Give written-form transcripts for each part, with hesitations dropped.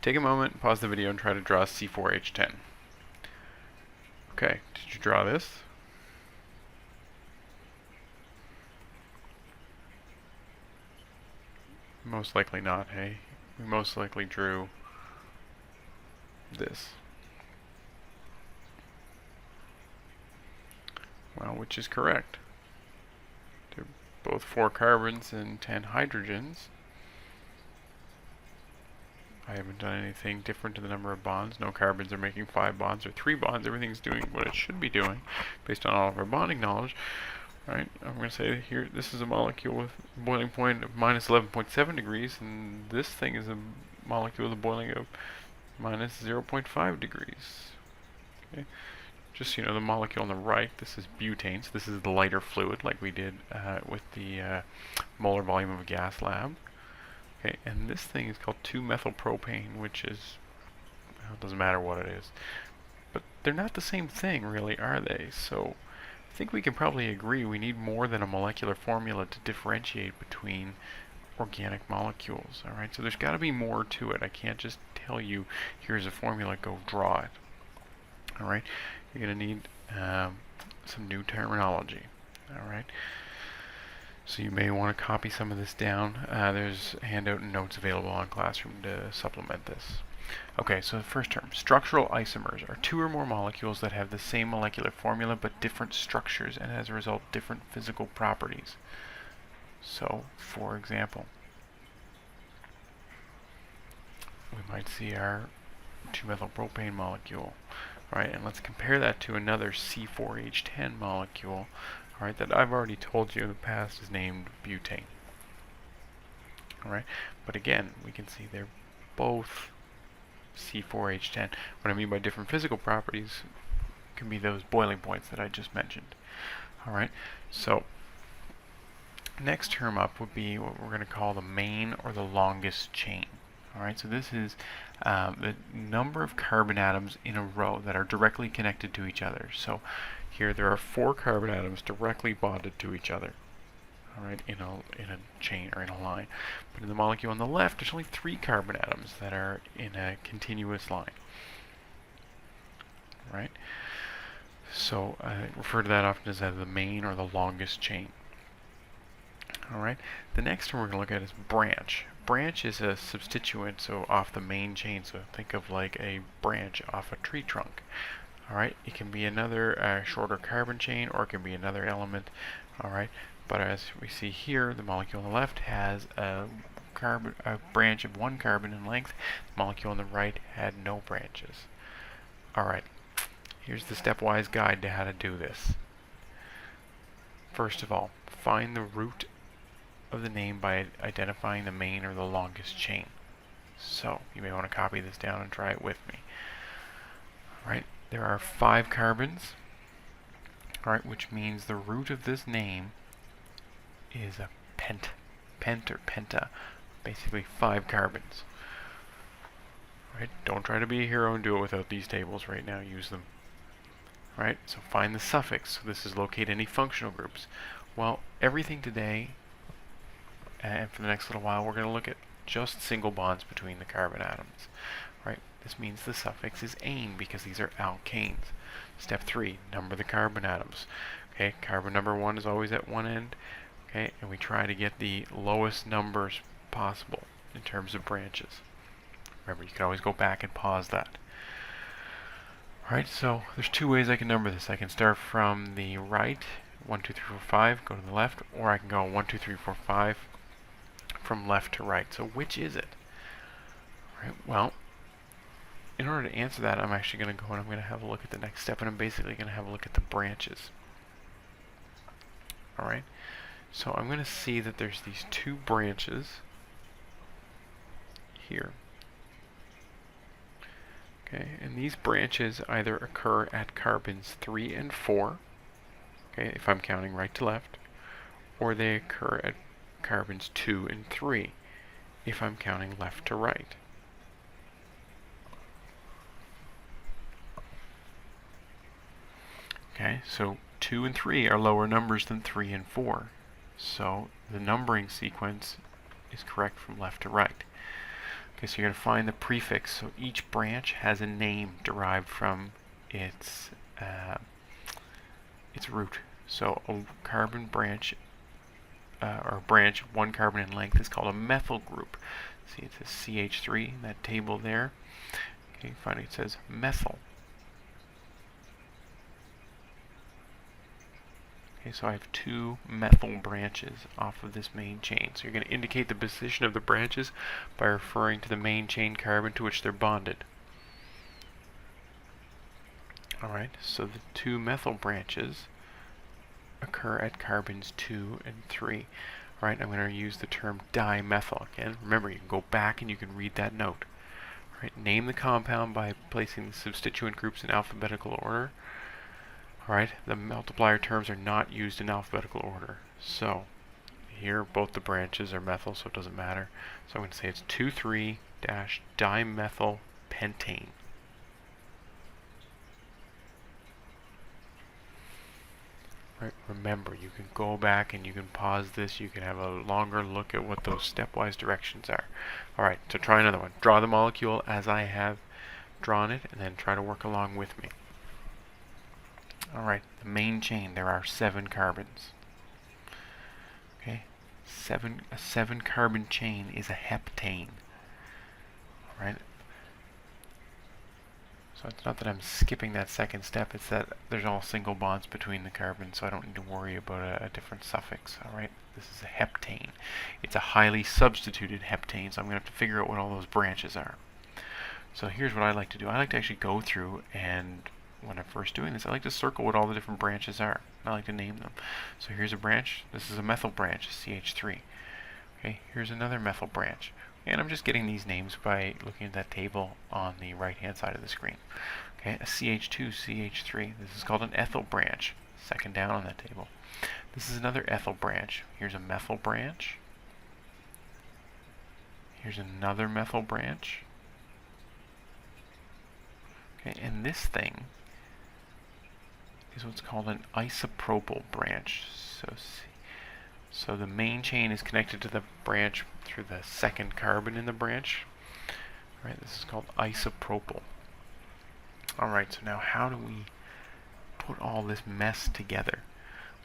Take a moment, pause the video, and try to draw C4H10. Okay, did you draw this? Most likely not, hey? We most likely drew this. Well, which is correct? They're both 4 carbons and 10 hydrogens. I haven't done anything different to the number of bonds. No carbons are making 5 bonds or 3 bonds. Everything's doing what it should be doing based on all of our bonding knowledge. Right, I'm going to say here, this is a molecule with a boiling point of minus 11.7 degrees, and this thing is a molecule with a boiling of minus 0.5 degrees. Okay. Just so you know, the molecule on the right, this is butane, so this is the lighter fluid, like we did with the molar volume of a gas lab. Okay, and this thing is called 2-methylpropane, which is, well, it doesn't matter what it is. But they're not the same thing, really, are they? So I think we can probably agree we need more than a molecular formula to differentiate between organic molecules. Alright, so there's got to be more to it. I can't just tell you, here's a formula, go draw it. Alright, you're going to need some new terminology. Alright, so you may want to copy some of this down. There's a handout and notes available on Classroom to supplement this. Okay, so the first term, structural isomers, are 2 or more molecules that have the same molecular formula but different structures and as a result different physical properties. So, for example, we might see our 2-methylpropane molecule. Alright, and let's compare that to another C4H10 molecule, alright, that I've already told you in the past is named butane. Alright, but again, we can see they're both C4H10. What I mean by different physical properties can be those boiling points that I just mentioned. Alright, so next term up would be what we're going to call the main or the longest chain. Alright, so this is the number of carbon atoms in a row that are directly connected to each other. So here there are 4 carbon atoms directly bonded to each other. Alright, in a chain or in a line. But in the molecule on the left, there's only 3 carbon atoms that are in a continuous line. Right? So I refer to that often as the main or the longest chain. Alright, the next one we're going to look at is branch. Branch is a substituent, so off the main chain, so think of like a branch off a tree trunk. Alright, it can be another shorter carbon chain, or it can be another element. Alright, but as we see here, the molecule on the left has a branch of 1 carbon in length. The molecule on the right had no branches. Alright, here's the stepwise guide to how to do this. First of all, find the root of the name by identifying the main or the longest chain. So, you may want to copy this down and try it with me. Alright, there are 5 carbons, alright, which means the root of this name is a pent or penta, basically 5 carbons. Right? Don't try to be a hero and do it without these tables right now, use them. Right? So find the suffix. So this is locate any functional groups. Well, everything today, and for the next little while, we're going to look at just single bonds between the carbon atoms. Right? This means the suffix is ane because these are alkanes. Step 3, number the carbon atoms. Okay, carbon number 1 is always at one end. Okay, and we try to get the lowest numbers possible in terms of branches. Remember, you can always go back and pause that. Alright, so there's 2 ways I can number this. I can start from the right, 1, 2, 3, 4, 5, go to the left, or I can go 1, 2, 3, 4, 5 from left to right. So which is it? Right, well, in order to answer that, I'm actually going to go and I'm going to have a look at the next step, and I'm basically going to have a look at the branches. Alright, so I'm going to see that there's these 2 branches here. Okay, and these branches either occur at carbons 3 and 4, okay, if I'm counting right to left, or they occur at carbons 2 and 3, if I'm counting left to right. Okay, so 2 and 3 are lower numbers than 3 and 4, so the numbering sequence is correct from left to right. Okay, so you're going to find the prefix. So each branch has a name derived from its root. So a carbon branch, or branch 1 carbon in length, is called a methyl group. See, it says CH3 in that table there. Okay, finally it says methyl. Okay, so I have 2 methyl branches off of this main chain. So you're going to indicate the position of the branches by referring to the main chain carbon to which they're bonded. Alright, so the 2 methyl branches occur at carbons 2 and 3. Alright, I'm going to use the term dimethyl. Again, remember, you can go back and you can read that note. Alright, name the compound by placing the substituent groups in alphabetical order. Alright, the multiplier terms are not used in alphabetical order. So, here both the branches are methyl, so it doesn't matter. So I'm going to say it's 2,3-dimethyl pentane. Right, remember, you can go back and you can pause this. You can have a longer look at what those stepwise directions are. Alright, so try another one. Draw the molecule as I have drawn it, and then try to work along with me. Alright, the main chain, there are 7 carbons. Okay, a 7 carbon chain is a heptane. Alright, so it's not that I'm skipping that second step, it's that there's all single bonds between the carbons, so I don't need to worry about a different suffix. Alright, this is a heptane. It's a highly substituted heptane, so I'm going to have to figure out what all those branches are. So here's what I like to do. I like to actually go through, and when I'm first doing this, I like to circle what all the different branches are. I like to name them. So here's a branch. This is a methyl branch, CH3. Okay, here's another methyl branch. And I'm just getting these names by looking at that table on the right-hand side of the screen. Okay, a CH2, CH3. This is called an ethyl branch. Second down on that table. This is another ethyl branch. Here's a methyl branch. Here's another methyl branch. Okay, and this thing is what's called an isopropyl branch. So the main chain is connected to the branch through the second carbon in the branch. Alright, this is called isopropyl. Alright, so now how do we put all this mess together?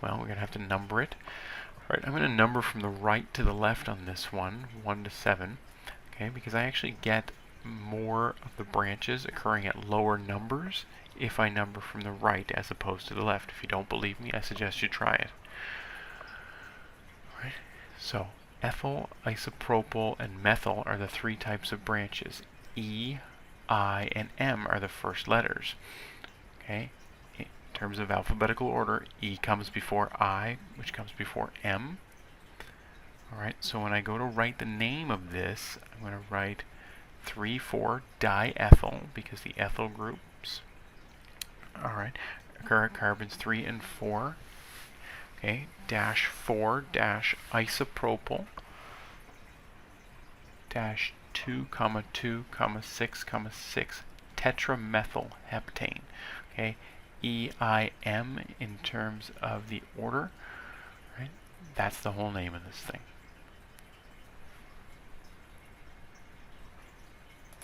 Well, we're going to have to number it. Alright, I'm going to number from the right to the left on this one, 1 to 7. Okay, because I actually get more of the branches occurring at lower numbers if I number from the right as opposed to the left. If you don't believe me, I suggest you try it. Right. So, ethyl, isopropyl, and methyl are the 3 types of branches. E, I, and M are the first letters. Okay. In terms of alphabetical order, E comes before I, which comes before M. Alright, so when I go to write the name of this, I'm going to write 3,4-diethyl, because the ethyl groups, alright, occur at carbons 3 and 4. Okay, dash 4 dash isopropyl, dash 2, 2, 6, 6 tetramethyl heptane. Okay, EIM in terms of the order. Right, that's the whole name of this thing.